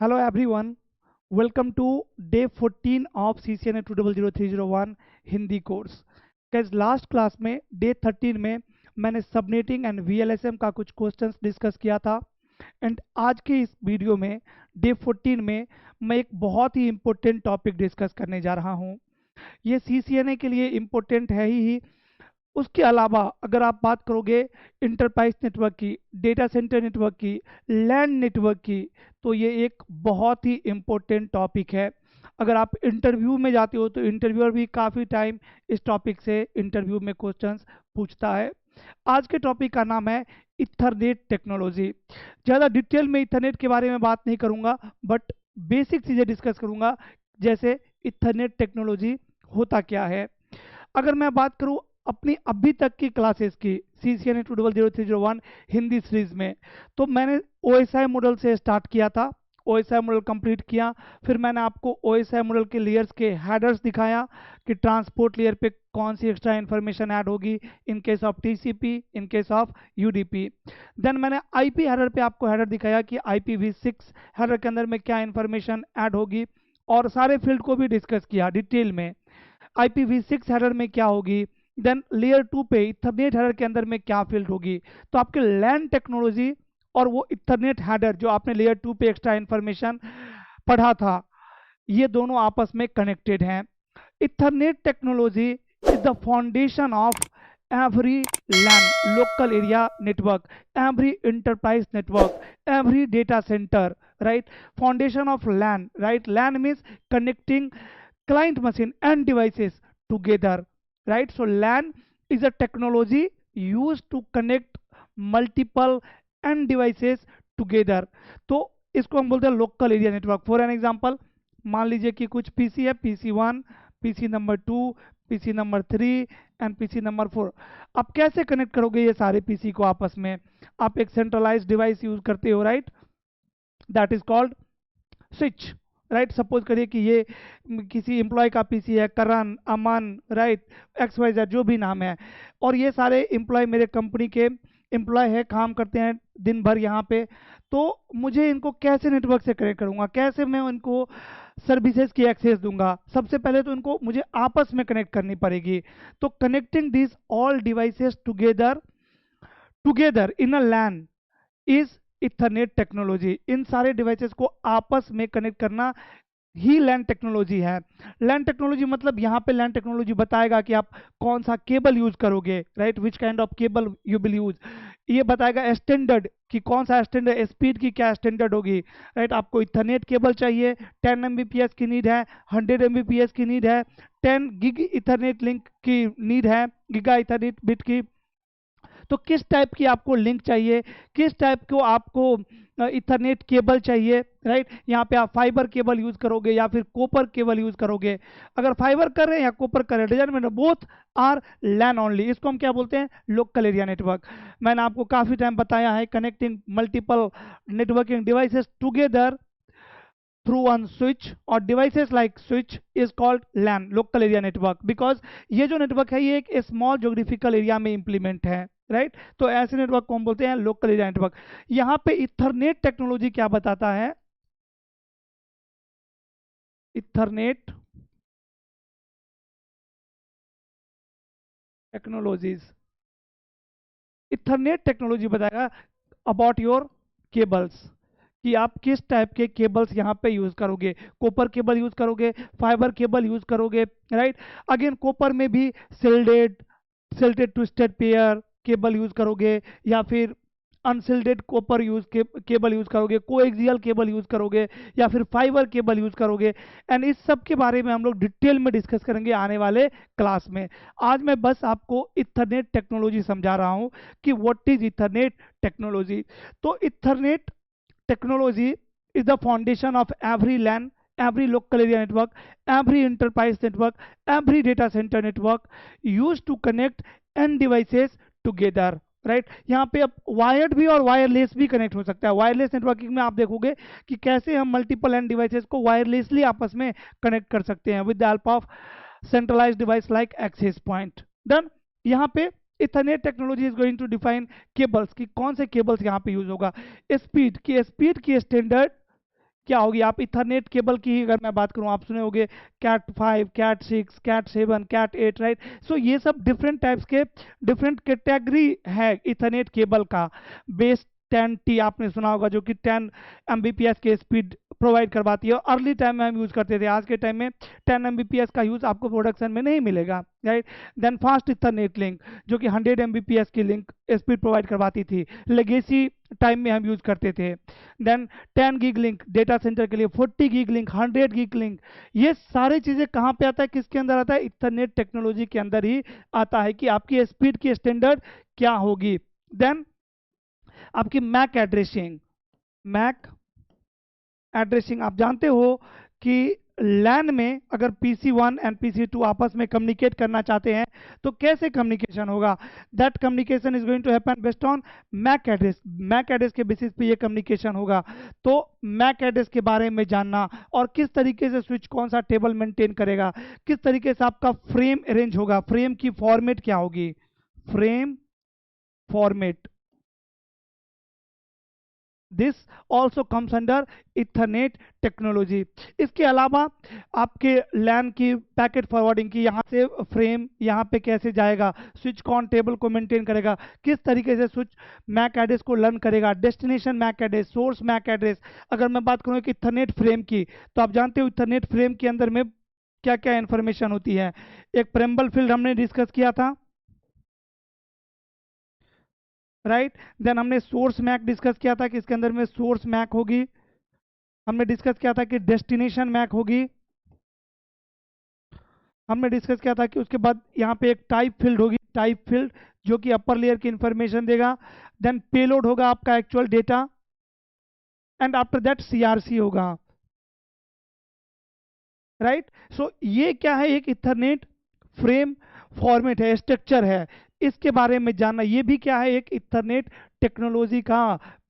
Hello everyone, welcome to day 14 of CCNA 200301 Hindi course. guys last class में day 13 में मैंने subnetting and VLSM का कुछ क्वेश्चंस डिस्कस किया था एंड आज के इस वीडियो में डे 14 में मैं एक बहुत ही इम्पोर्टेंट टॉपिक डिस्कस करने जा रहा हूँ। ये CCNA के लिए इम्पोर्टेंट है ही। उसके अलावा अगर आप बात करोगे इंटरप्राइज नेटवर्क की, डेटा सेंटर नेटवर्क की, लैंड नेटवर्क की, तो ये एक बहुत ही इम्पोर्टेंट टॉपिक है। अगर आप इंटरव्यू में जाते हो तो इंटरव्यूअर भी काफ़ी टाइम इस टॉपिक से इंटरव्यू में क्वेश्चंस पूछता है। आज के टॉपिक का नाम है इथरनेट टेक्नोलॉजी। ज़्यादा डिटेल में इथरनेट के बारे में बात नहीं करूँगा, बट बेसिक चीज़ें डिस्कस करूँगा, जैसे इथरनेट टेक्नोलॉजी होता क्या है। अगर मैं बात करूं अपनी अभी तक की क्लासेस की CCNA 200301 हिंदी सीरीज में, तो मैंने OSI मॉडल से स्टार्ट किया था। OSI मॉडल कंप्लीट किया, फिर मैंने आपको OSI मॉडल के लेयर्स के हेडर्स दिखाया कि ट्रांसपोर्ट लेयर पे कौन सी एक्स्ट्रा इन्फॉर्मेशन ऐड होगी in case of TCP, in case of UDP। Then मैंने IP हेडर पे आपको हेडर दिखाया कि IPv6 हेडर के अंदर में क्या इन्फॉर्मेशन ऐड होगी, और सारे फील्ड को भी डिस्कस किया डिटेल में। IPv6 हेडर में क्या होगी, देन लेयर 2 पे इथरनेट हेडर के अंदर में क्या फील्ड होगी। तो आपके लैन टेक्नोलॉजी और वो इथरनेट हेडर जो आपने लेयर 2 पे एक्स्ट्रा इंफॉर्मेशन पढ़ा था, ये दोनों आपस में कनेक्टेड हैं। Ethernet technology is the foundation of every LAN, local area network, every enterprise network, every data center, right? Foundation of LAN, right? LAN means connecting client machine and devices together, right? So LAN is a technology used to connect multiple end devices together. तो इसको हम बोलते हैं local area network. For an example, मान लीजिए कि कुछ PC है, PC1, PC number 2, PC number 3 and PC number 4। आप कैसे कनेक्ट करोगे ये सारे PC को आपस में? आप एक सेंट्रलाइज्ड डिवाइस यूज करते हो, right? That is called switch, right? Suppose करिए कि ये किसी एम्प्लॉय का पीसी है, करण, अमन, राइट, XYZ जो भी नाम है, और ये सारे एम्प्लॉय मेरे कंपनी के एम्प्लॉय है, काम करते हैं दिन भर यहाँ पे। तो मुझे इनको कैसे नेटवर्क से कनेक्ट करूंगा, कैसे मैं इनको सर्विसेज की एक्सेस दूंगा? सबसे पहले तो इनको मुझे आपस में कनेक्ट करनी पड़ेगी। तो connecting this all devices together together in a LAN is Ethernet technology. इन सारे डिवाइसेस को आपस में कनेक्ट करना ही लैन टेक्नोलॉजी है। लैन टेक्नोलॉजी मतलब यहाँ पे लैन टेक्नोलॉजी बताएगा कि आप कौन सा केबल यूज करोगे, right? Which kind of cable you will use. ये बताएगा स्टैंडर्ड कि कौन सा स्टैंडर्ड, स्पीड की क्या स्टैंडर्ड होगी, राइट? आपको इथरनेट केबल चाहिए, 10 Mbps की नीड है, 100 Mbps की नीड है, 10 गिग इथरनेट लिंक की नीड है, गीगा इथरनेट बिट की। तो किस टाइप की आपको लिंक चाहिए, किस टाइप को आपको इथरनेट केबल चाहिए, राइट? यहाँ पे आप फाइबर केबल यूज करोगे या फिर कॉपर केबल यूज करोगे। अगर फाइबर कर रहे हैं या कॉपर कर रहे हैं, doesn't both are LAN only. इसको हम क्या बोलते हैं? Local area network. मैंने आपको काफी टाइम बताया है, connecting multiple networking devices together through one switch or devices like switch is called LAN, local area network, because ये जो नेटवर्क है ये एक स्मॉल जोग्राफिकल एरिया में इंप्लीमेंट है, राइट? तो ऐसे नेटवर्क को हम बोलते हैं लोकल एरिया नेटवर्क। यहाँ पे इथरनेट टेक्नोलॉजी क्या बताता है? इथरनेट टेक्नोलॉजीज, इथरनेट टेक्नोलॉजी बताएगा अबाउट योर केबल्स, कि आप किस टाइप के केबल्स यहाँ पे यूज करोगे। कॉपर केबल यूज करोगे, फाइबर केबल यूज करोगे, राइट? अगेन कॉपर में भी shielded shielded twisted pair cable use करोगे, या फिर अनसिल्डेड कॉपर केबल यूज करोगे, कोएक्सियल केबल यूज करोगे, या फिर फाइबर केबल यूज करोगे। एंड इस सब के बारे में हम लोग डिटेल में डिस्कस करेंगे आने वाले क्लास में। आज मैं बस आपको इथरनेट टेक्नोलॉजी समझा रहा हूँ कि व्हाट इज इथरनेट टेक्नोलॉजी। तो Ethernet technology is the foundation of every LAN, every local area network, every enterprise network, every data center network used to connect end devices together, right? यहाँ पे अब wired भी और wireless भी connect हो सकता है। वायरलेस नेटवर्किंग में आप देखोगे कि कैसे हम मल्टीपल एंड डिवाइसेस को वायरलेसली आपस में कनेक्ट कर सकते हैं with the help of centralised device like access point. Then यहाँ पे Ethernet technology is going to define cables, की कौन से केबल्स यहाँ पे यूज होगा। स्पीड की स्टैंडर्ड क्या होगी। आप इथरनेट केबल की ही अगर मैं बात करूं, आप सुने होंगे cat 5, cat 6, cat 7, cat 8, right. So ये सब डिफरेंट टाइप्स के, डिफरेंट कैटेगरी है इथरनेट केबल का। बेस 10T आपने सुना होगा, जो कि 10 Mbps के स्पीड प्रोवाइड करवाती है, और अर्ली टाइम में हम यूज करते थे। आज के टाइम में 10 Mbps का यूज आपको प्रोडक्शन में नहीं मिलेगा, right. Then fast Ethernet link, जो कि 100 Mbps की लिंक स्पीड प्रोवाइड करवाती थी, लेगेसी टाइम में हम यूज करते थे। Then 10 GB link data centre के लिए, 40 GB लिंक, 100 GB लिंक। ये सारी चीजें कहाँ पे आता है, किसके अंदर आता है, इथरनेट टेक्नोलॉजी के अंदर ही आता है, कि आपकी स्पीड की स्टैंडर्ड क्या होगी। देन आपकी मैक एड्रेसिंग, मैक एड्रेसिंग आप जानते हो कि लैन में अगर PC1 एंड PC2 आपस में कम्युनिकेट करना चाहते हैं तो कैसे कम्युनिकेशन होगा। That communication is going to happen based on MAC address. MAC address के बेसिस पे ये कम्युनिकेशन होगा। तो मैक एड्रेस के बारे में जानना, और किस तरीके से स्विच कौन सा टेबल मेंटेन करेगा, किस तरीके से आपका फ्रेम अरेंज होगा, फ्रेम की फॉर्मेट क्या होगी, frame format, this also comes under Ethernet technology. इसके अलावा आपके लैन की पैकेट फॉरवर्डिंग की, यहाँ से फ्रेम यहाँ पे कैसे जाएगा, स्विच कौन टेबल को मेंटेन करेगा, किस तरीके से स्विच मैक एड्रेस को लर्न करेगा, destination MAC address, source MAC address. अगर मैं बात करूँ कि इथरनेट फ्रेम की, तो आप जानते हो इथरनेट फ्रेम के अंदर में क्या क्या इंफॉर्मेशन होती है। एक प्रेम्बल फील्ड हमने डिस्कस किया था, राइट। देन हमने सोर्स मैक डिस्कस किया था कि इसके अंदर में सोर्स मैक होगी। हमने डिस्कस किया था कि डेस्टिनेशन मैक होगी। हमने डिस्कस किया था कि उसके बाद यहाँ पे एक टाइप फील्ड होगी, टाइप फील्ड, जो कि अपर लेयर की इंफॉर्मेशन देगा। देन पेलोड होगा आपका actual data, and after that CRC होगा, राइट। सो ये क्या है, एक इथरनेट फ्रेम फॉर्मेट है, स्ट्रक्चर है। इसके बारे में जानना, ये भी क्या है, एक इथरनेट टेक्नोलॉजी का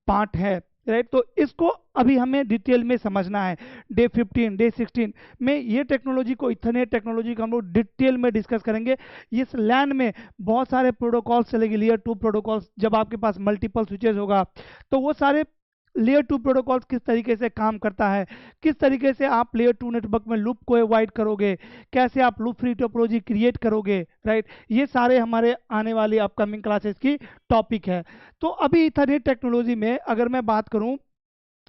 पार्ट है, राइट। तो इसको अभी हमें डिटेल में समझना है। डे 15, डे 16 में ये टेक्नोलॉजी को, इथरनेट टेक्नोलॉजी को हम लोग डिटेल में डिस्कस करेंगे। इस लैन में बहुत सारे प्रोटोकॉल्स चलेंगे, लेयर 2 प्रोटोकॉल्स। जब आपके पास मल्टीपल स्विचेस होगा तो वो सारे लेयर 2 प्रोटोकॉल्स किस तरीके से काम करता है, किस तरीके से आप लेयर 2 नेटवर्क में लूप को अवॉइड करोगे, कैसे आप लूप फ्री टोपोलॉजी क्रिएट करोगे, राइट। ये सारे हमारे आने वाली अपकमिंग क्लासेस की टॉपिक है। तो अभी इथरनेट टेक्नोलॉजी में अगर मैं बात करूं,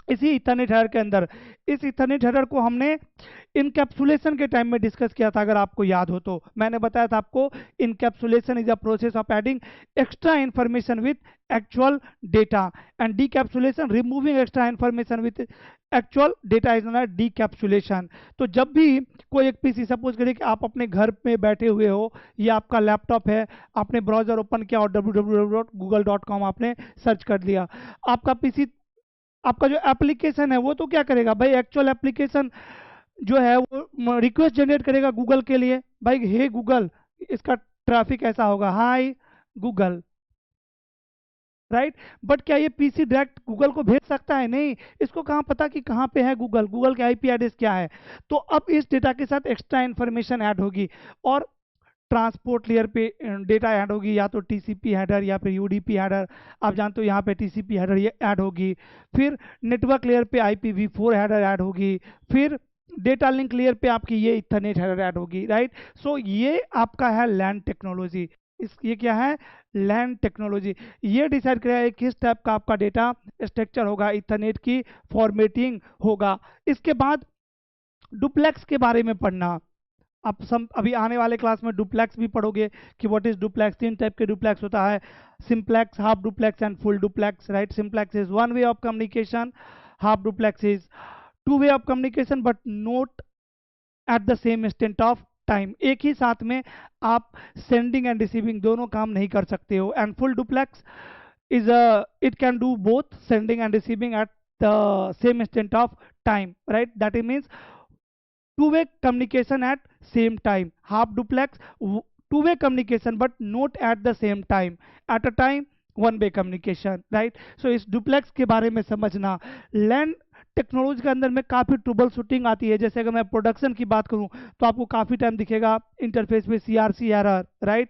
इसी इथरनेट हेडर के अंदर, इस इथरनेट हेडर को हमने इनकैप्सुलेशन के टाइम में डिस्कस किया था। अगर आपको याद हो तो मैंने बताया था आपको, encapsulation is a process of adding extra information with actual data, and decapsulation removing extra information with actual data is not decapsulation. तो जब भी कोई एक पीसी, सपोज करिए कि आप अपने घर में बैठे हुए हो, या आपका लैपटॉप है, आपने ब्राउजर ओपन किया और www.google.com आपने सर्च कर लिया, आपका पीसी, आपका जो एप्लीकेशन है वो तो क्या करेगा भाई, एक्चुअल एप्लीकेशन जो है वो रिक्वेस्ट जनरेट करेगा गूगल के लिए, भाई हे गूगल, इसका ट्रैफिक ऐसा होगा, हाय गूगल, राइट। बट क्या ये पीसी डायरेक्ट गूगल को भेज सकता है, नहीं। इसको कहाँ पता कि कहाँ पे है गूगल, गूगल के आईपी एड्रेस क्या है। तो अब इस डेटा के साथ एक्स्ट्रा इंफॉर्मेशन ऐड होगी, और ट्रांसपोर्ट लेयर पे डेटा ऐड होगी, या तो टीसीपी हेडर या फिर यूडीपी हेडर। आप जानते हो यहाँ पे टीसीपी हेडर ये ऐड होगी। फिर नेटवर्क लेयर पे IPv4 हेडर ऐड होगी। फिर डेटा लिंक लेयर पे आपकी ये इथरनेट हेडर ऐड होगी, राइट। सो ये आपका है लैन टेक्नोलॉजी। ये क्या है, लैन टेक्नोलॉजी। ये डिसाइड करेगा है किस टाइप का आपका डेटा स्ट्रक्चर होगा, इथरनेट की फॉर्मेटिंग होगा। इसके बाद डुप्लेक्स के बारे में पढ़ना। आप सब अभी आने वाले क्लास में डुप्लेक्स भी पढ़ोगे कि व्हाट इज डुप्लेक्स। 3 टाइप के डुप्लेक्स होता है, simplex, half duplex and full duplex, right. Simplex is one way of communication, half duplex is two way of communication but note at the same instant of time. एक ही साथ में आप sending end receiving दोनों काम नहीं कर सकते हो। And full duplex is it can do both sending and receiving at the same instant of time, right. That it means two-way communication at same time. Half duplex, two-way communication but not at the same time, at a time one way communication, right. So इस duplex के बारे में समझना। लैन technology के अंदर में काफ़ी trouble shooting आती है। जैसे अगर मैं प्रोडक्शन की बात करूं तो आपको काफ़ी टाइम दिखेगा इंटरफेस में CRC एरर, राइट।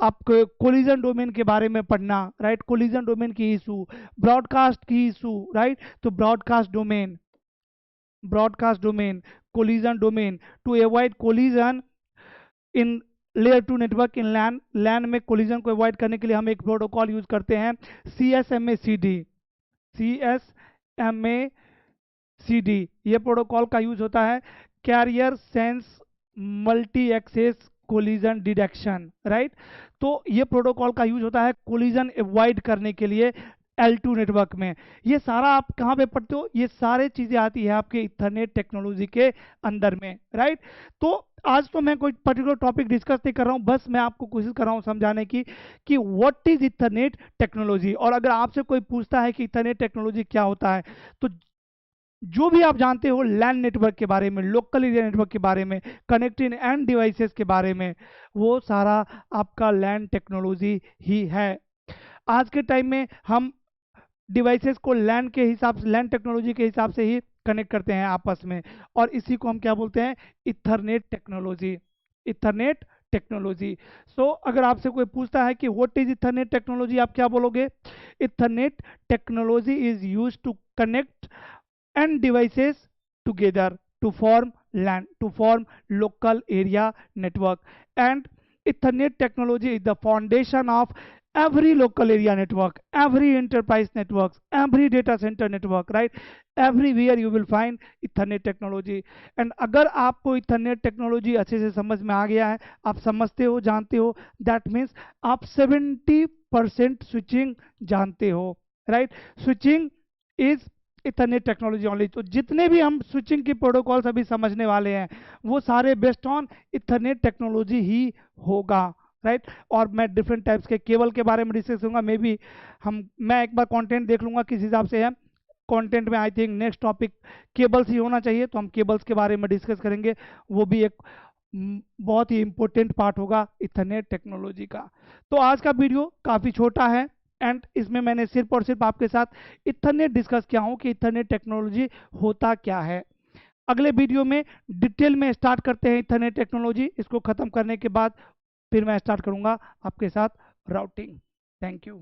आपको कोलिजन डोमेन के बारे में पढ़ना, राइट। कोलिजन डोमेन की इशू, ब्रॉडकास्ट की इशू, राइट। तो broadcast domain, broadcast domain, collision domain. To avoid collision in layer two network in LAN, LAN में कोलिजन को अवॉइड करने के लिए हम एक प्रोटोकॉल यूज करते हैं, CSMA-CD। CSMA-CD ये प्रोटोकॉल का यूज होता है carrier sense multi access collision detection, right. तो ये प्रोटोकॉल का यूज होता है कोलिजन अवॉइड करने के लिए L2 नेटवर्क में। ये सारा आप कहाँ पे पढ़ते हो, ये सारे चीजें आती है आपके इथरनेट टेक्नोलॉजी के अंदर में, राइट। तो आज तो मैं कोई पर्टिकुलर टॉपिक डिस्कस नहीं कर रहा हूं, बस मैं आपको कोशिश कर रहा हूं समझाने की कि व्हाट इज इथरनेट टेक्नोलॉजी। और अगर आपसे कोई पूछता है कि इथरनेट टेक्नोलॉजी क्या होता है, तो जो भी आप जानते हो लैन नेटवर्क के बारे में, लोकल एरिया नेटवर्क के बारे में, कनेक्टिंग एंड डिवाइसेस के बारे में, वो सारा आपका लैन टेक्नोलॉजी ही है। आज के टाइम में हम डिवाइसेस को लैन के हिसाब से, लैन टेक्नोलॉजी के हिसाब से ही कनेक्ट करते हैं आपस में, और इसी को हम क्या बोलते हैं, Ethernet technology. Ethernet technology. So अगर आपसे कोई पूछता है कि व्हाट इज इथरनेट टेक्नोलॉजी, आप क्या बोलोगे? Ethernet technology is used to connect and devices together to form LAN, to form local area network. And Ethernet technology is the foundation of every local area network, every enterprise networks, every data center network, right? Everywhere you will find Ethernet technology. And अगर आपको Ethernet technology अच्छे से समझ में आ गया है, आप समझते हो, जानते हो, that means आप 70% स्विचिंग जानते हो, right. Switching is Ethernet technology only. तो जितने भी हम स्विचिंग की प्रोटोकॉल्स अभी समझने वाले हैं, वो सारे बेस्ड ऑन इथरनेट टेक्नोलॉजी ही होगा, राइट। और मैं डिफरेंट टाइप्स के केबल के बारे में डिस्कस करूंगा, मे बी मैं एक बार कंटेंट देख लूंगा किस हिसाब से है। कंटेंट में I think next topic cables ही होना चाहिए, तो हम केबल्स के बारे में डिस्कस करेंगे। वो भी एक बहुत ही इंपॉर्टेंट पार्ट होगा इथरनेट टेक्नोलॉजी का। तो आज का वीडियो काफ़ी छोटा है, एंड इसमें मैंने सिर्फ और सिर्फ आपके साथ इथरनेट डिस्कस किया हूं कि इथरनेट टेक्नोलॉजी होता क्या है। अगले वीडियो में डिटेल में स्टार्ट करते हैं इथरनेट टेक्नोलॉजी। इसको खत्म करने के बाद फिर मैं स्टार्ट करूंगा आपके साथ राउटिंग। Thank you.